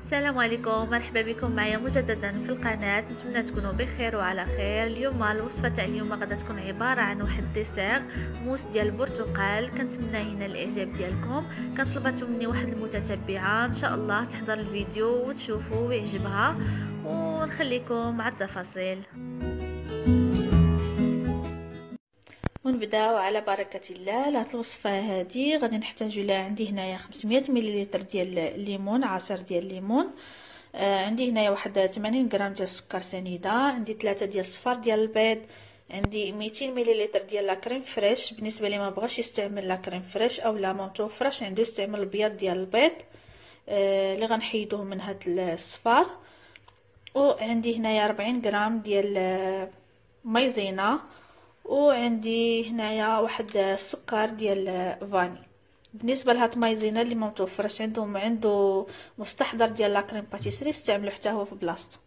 السلام عليكم، مرحبا بكم معايا مجددا في القناه. نتمنى تكونوا بخير وعلى خير. اليوم الوصفه تاع اليوم غادا تكون عباره عن واحد ديسير موس ديال البرتقال. كنتمنى هنا الاعجاب ديالكم. كطلبته مني واحد المتتبعه، ان شاء الله تحضر الفيديو وتشوفوا ويعجبها، ونخليكم مع التفاصيل ونبداو على بركه الله. لهاد الوصفه هذه غادي نحتاجو لها. عندي هنايا 500 ملل ديال الليمون، عصير ديال الليمون. عندي هنايا واحد 80 غرام ديال السكر سنيده. عندي 3 ديال الصفار ديال البيض. عندي 200 ملل ديال لا كريم فريش. بالنسبه اللي ما بغاش يستعمل لا كريم فريش او لا ما متوفرش عنده يستعمل البياض ديال البيض اللي غنحيدوه من هاد الصفار. وعندي هنايا 40 غرام ديال مايزينا. وعندي هنايا واحد السكر ديال فاني. بالنسبه لهاد مايزينا اللي ما متوفرش عنده مستحضر ديال لا كريم باتيسري، استعملوا حتى هو في بلاصتو.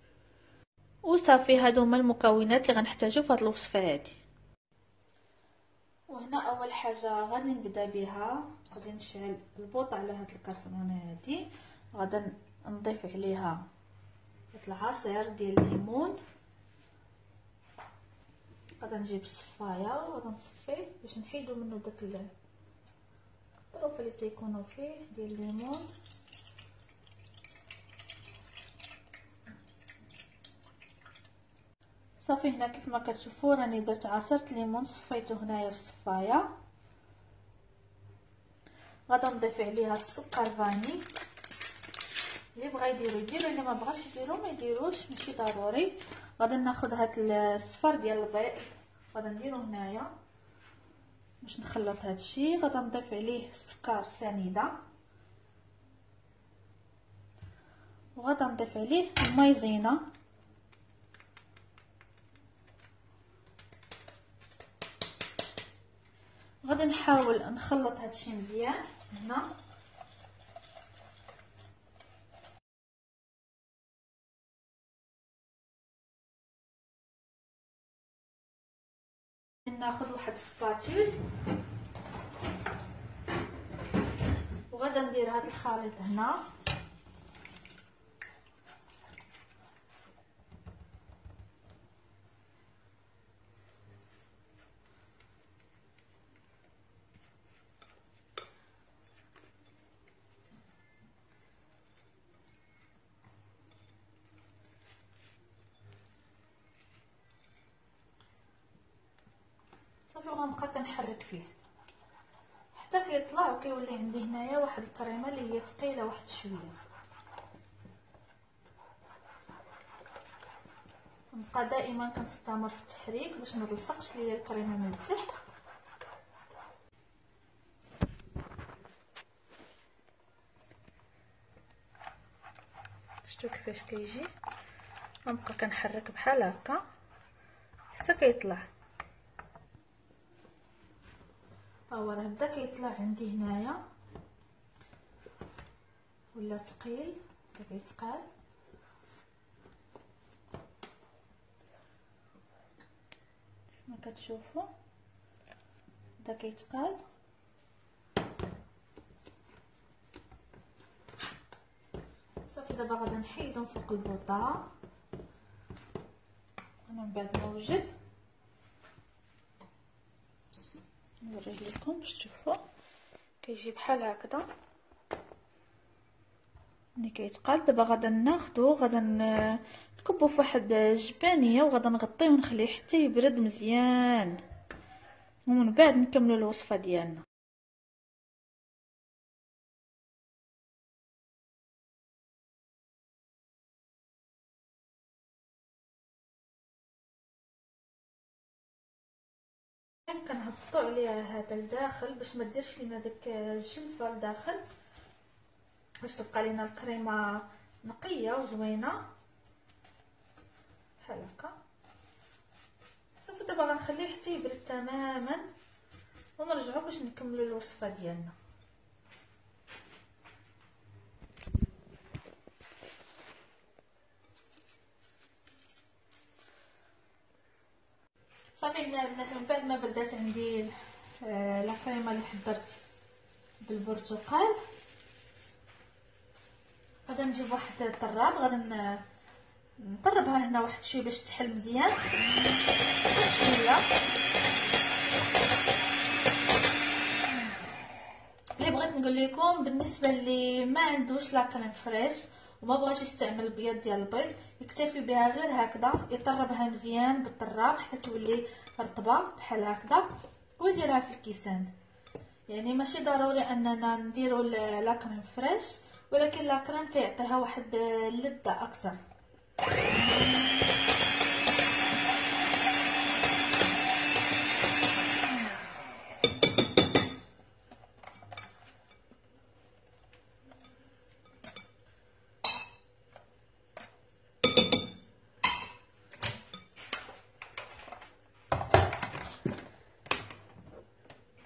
وصافي، هادو هما المكونات اللي غنحتاجو في هاد الوصفه هادي. وهنا اول حاجه غادي نبدا بها، غادي نشعل البوط على هاد الكاسرونه هادي. غادي نضيف عليها هاد العصير ديال الليمون. غادي نجيب الصفايه وغادي نصفيه باش نحيدو منه داك الطروف اللي تيكونوا فيه ديال الليمون. صافي، هنا كيف ما كتشوفوا راني درت عصير ليمون صفيته هنايا في الصفايه. غادي نضيف عليها السكر فاني. اللي بغا يديروا اللي ما بغاش يديروا ما يديروش، ماشي ضروري. غادي ناخذ هاد الصفر ديال البيض، غادي نديرو هنايا باش نخلط هاد الشيء. غادي نضيف عليه السكر سنيده، وغادي نضيف عليه المايزينا. غادي نحاول نخلط هاد الشيء مزيان. هنا ناخذ واحد سباتول وغادي ندير هاد الخليط هنا. صافي، وغنبقى كنحرك فيه حتى كيطلع وكيولي عندي هنايا واحد الكريمه اللي هي ثقيله واحد شويه. نبقى دائما كنستمر في التحريك باش ما تلصقش ليا الكريمه من التحت. شفتوا كيفاش كيجي؟ غنبقى كنحرك بحال هكا حتى كيطلع. ها هو راه بدا كيطلع عندي هنايا، ولا ثقيل بدا كيتقال. كما كتشوفوا بدا كيتقال. صافي، دابا غادي نحيدو فوق البوطه. انا من بعد ما وجد نوريه لكم باش تشوفوا كيجي بحال هكذا ملي كيتقال. دابا غادا ناخذو، غادا نكبو فواحد الجبانيه وغادا نغطيه ونخليه حتى يبرد مزيان، ومن بعد نكملوا الوصفه ديالنا. كنهبطوا عليها هذا لداخل باش ما ديرش لينا داك الجلفه لداخل، باش تبقى لينا الكريمه نقيه وزوينه بحال هكا. صافي، دابا غنخليه حتى يبرد تماما ونرجعوا باش نكملوا الوصفه ديالنا. صافي هنا البنات، من بعد ما بردات عندي لا كريمه اللي حضرت بالبرتقال، غادي نجيب واحد الطراب، غادي نطربها هنا واحد شويه باش تحل مزيان شويه. اللي بغيت نقول لكم بالنسبه اللي ما عندوش لا كريم فريش وما بغاش يستعمل البيض ديال البيض، يكتفي بها غير هكذا، يطربها مزيان بالطراب حتى تولي رطبه بحال هكذا ويديرها في الكيسان. يعني ماشي ضروري اننا نديروا لا كريم فريش، ولكن لا كريم تعطيها واحد اللذه اكثر.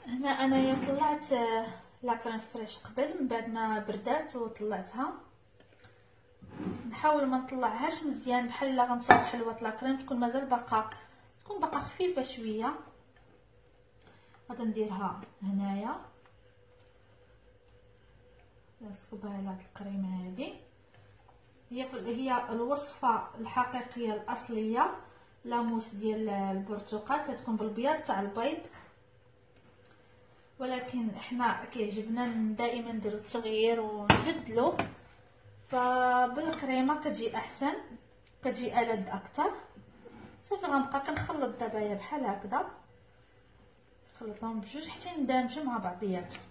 هنا انايا طلعت لا كريم فريش قبل من بعد ما بردات وطلعتها. نحاول ما نطلعهاش مزيان بحال الا غنصاوب حلوه لا كريم تكون مازال باقا، تكون باقا خفيفه شويه. غادي نديرها هنايا نسكبها على هاد الكريمه هذه. هي الوصفه الحقيقيه الاصليه لاموس ديال البرتقال تتكون بالبيض تاع البيض، ولكن احنا كيعجبنا دائما نديرو التغيير ونبدلو، فبالكريمه كتجي احسن، كتجي ألذ اكثر. صافي غنبقى كنخلط دابا بحال هكذا، نخلطهم بجوج حتى يندمجوا مع بعضياتهم.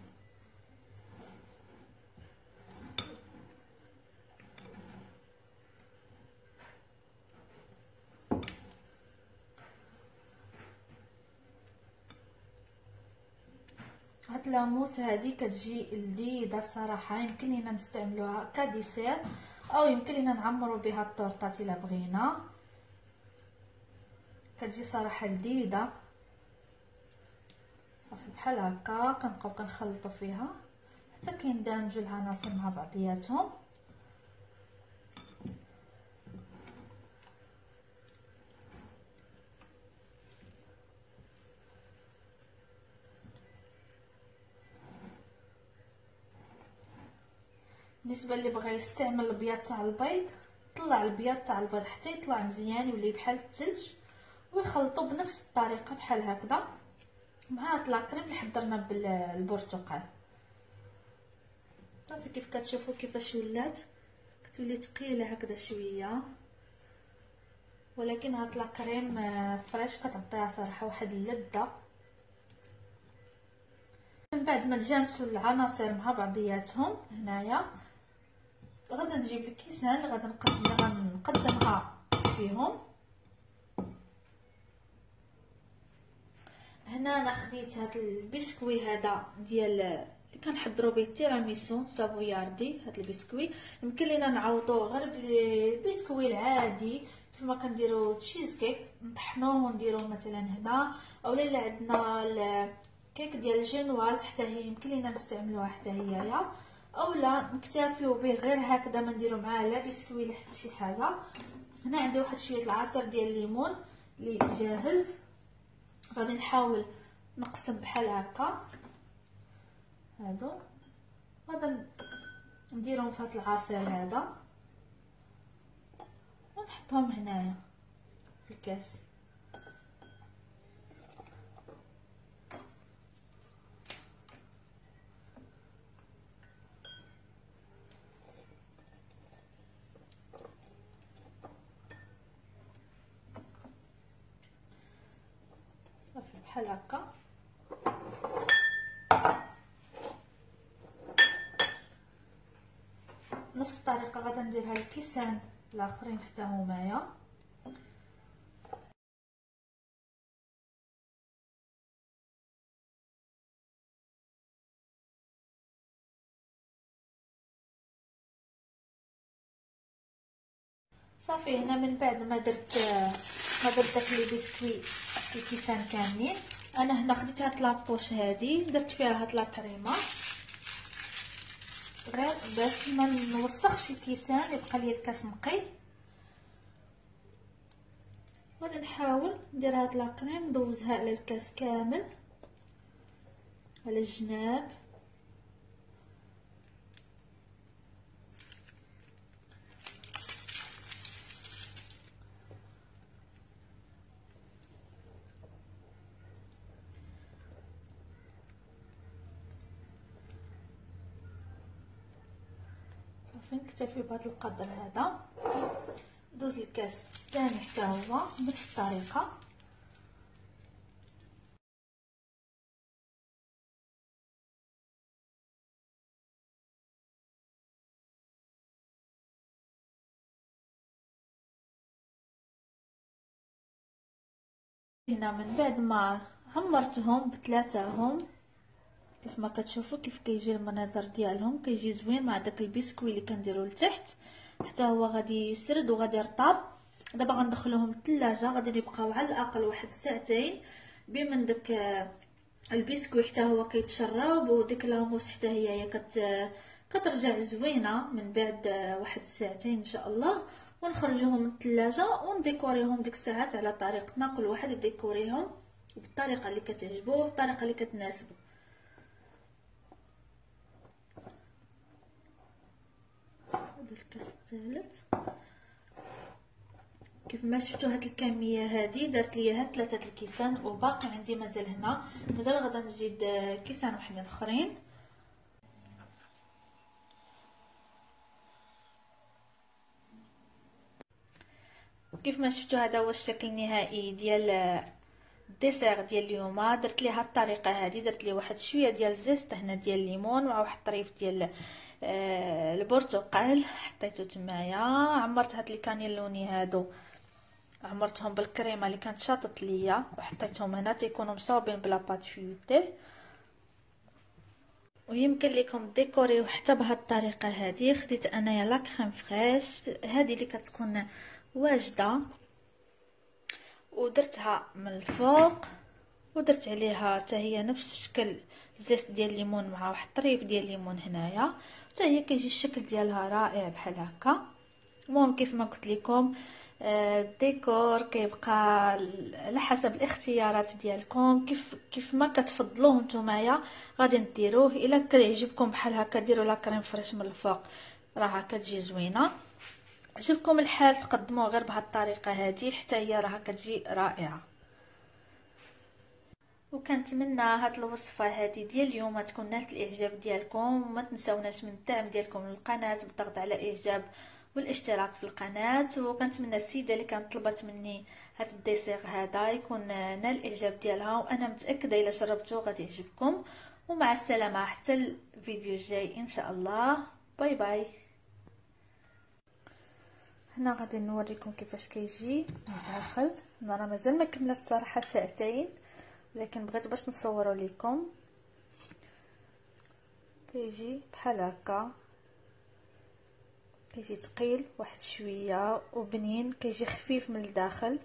هاد لاموس هادي كتجي لذيذه الصراحه، يمكن لينا نستعملوها كديسير او يمكن لينا نعمروا بها الطورطات الا بغينا، كتجي صراحه لذيذه. صافي بحال هكا كنبقاو كنخلطوا فيها حتى كيندمجوا العناصر مع بعضياتهم. بالنسبه اللي بغى يستعمل البياض تاع البيض، طلع البياض تاع البيض حتى يطلع مزيان يولي بحال الثلج، ويخلطوا بنفس الطريقه بحال هكذا مع هاد لاكريم اللي حضرنا بالبرتقال. صافي كيف كتشوفوا كيفاش ولات، كتولي ثقيله هكذا شويه، ولكن هاد لاكريم فريش كتعطيها صراحه واحد اللذه. من بعد ما تجانسوا العناصر مع بعضياتهم هنايا، غادا نجيب الكيسان اللي غادا نقدمها فيهم. هنا انا خديت هاد البسكوي هذا ديال اللي كنحضروا به التيراميسو سافوياردي. هاد البسكوي يمكن لينا نعوضوه غير بالبسكوي العادي كيما كنديروا تشيز كيك، نطحنوه ونديروه مثلا هنا، اولا الا عندنا الكيك ديال الجينواز حتى هي يمكن لينا نستعملوها حتى هي، اولا نكتفيو به غير هكذا ما نديرو معاه لا بسكوي لا حتى شي حاجه. هنا عندي واحد شويه العصير ديال الليمون اللي جاهز، غادي نحاول نقسم بحال هكا هادو، غادي نديرهم في هذا العصير هذا ونحطهم هنايا في الكاس. صافي بحال هكا. نفس الطريقه غادي نديرها للكيسان الاخرين حتى همايا. صافي هنا من بعد ما درت داك لي بسكوي في الكيسان كاملين، انا هنا خديت هاد لابوش هادي درت فيها هاد لاكريمه غير باش ما نوسخش الكيسان يبقى لي الكاس نقي. غادي نحاول ندير هاد لاكريم ندوزها على الكاس كامل على الجناب. صافي نكتفي بهذا القدر هذا. ندوز الكاس الثاني حتى هو بنفس الطريقه. هنا من بعد ما عمرتهم بثلاثاهم كيف ما كتشوفوا كيف كيجي المنظر ديالهم، كيجي زوين مع داك البسكوي اللي كنديروا لتحت حتى هو غادي يسرد وغادي يرطب. دابا غندخلوهم للثلاجه، غادي يبقاو على الاقل واحد ساعتين بمن داك البسكوي حتى هو كيتشرب، وديك لاموس حتى هي كترجع زوينه من بعد واحد ساعتين ان شاء الله. ونخرجوهم من الثلاجه ونديكوريهم ديك الساعات على طريقتنا، كل واحد يديكوريهم بالطريقه اللي كتعجبو بالطريقه اللي كتناسبو. هذا الكاس الثالث كيف ما شفتوا هاد الكميه هذه درت ليها 3 الكيسان، وباقي عندي مازال هنا، مازال غادا نزيد كيسان وحدين اخرين. كيف ما شفتوا هذا هو الشكل النهائي ديال الديسير ديال اليوم. درت ليها الطريقه هذه، درت ليه واحد شويه ديال الزيست هنا ديال الليمون مع واحد الطريف ديال البرتقال حطيته تمايا. عمرت هاد الكانيلوني هادو عمرتهم بالكريمه اللي كانت شاطت ليا وحطيتهم هنا تيكونوا مصاوبين بلا بات فيوتي. ويمكن لكم ديكوريو حتى بهاد الطريقه هذه. خديت انايا لا كريم فريش هذه اللي كتكون واجده ودرتها من الفوق، ودرت عليها حتى هي نفس الشكل زيت ديال الليمون مع واحد الطريف ديال الليمون هنايا، حتى هي كيجي الشكل ديالها رائع بحال هكا. المهم كيف ما قلت لكم الديكور كيبقى على حسب الاختيارات ديالكم، كيف ما كتفضلوه نتوما غادي نديروه. الا كيعجبكم بحال هكا ديروا لا كريم فريش من الفوق، راها كتجي زوينه. عجبكم الحال تقدموه غير بهذه الطريقه هذه حتى هي راها كتجي رائعه. وكنتمنى هاد الوصفه هذه ديال اليوم تكون نالت الاعجاب ديالكم. ما تنساوناش من الدعم ديالكم للقناه بالضغط على اعجاب والاشتراك في القناه. وكنتمنى السيده اللي كانت طلبت مني هاد الديسير هذا يكون نال الاعجاب ديالها، وانا متاكده الا جربتوه غادي يعجبكم. ومع السلامه حتى الفيديو الجاي ان شاء الله. باي باي. هنا غادي نوريكم كيفاش كيجي من الداخل. انا راه مازال ما كملت صراحه ساعتين، لكن بغيت باش نصورو لكم. كيجي بحال هكا، كيجي ثقيل واحد شويه وبنين، كيجي خفيف من الداخل.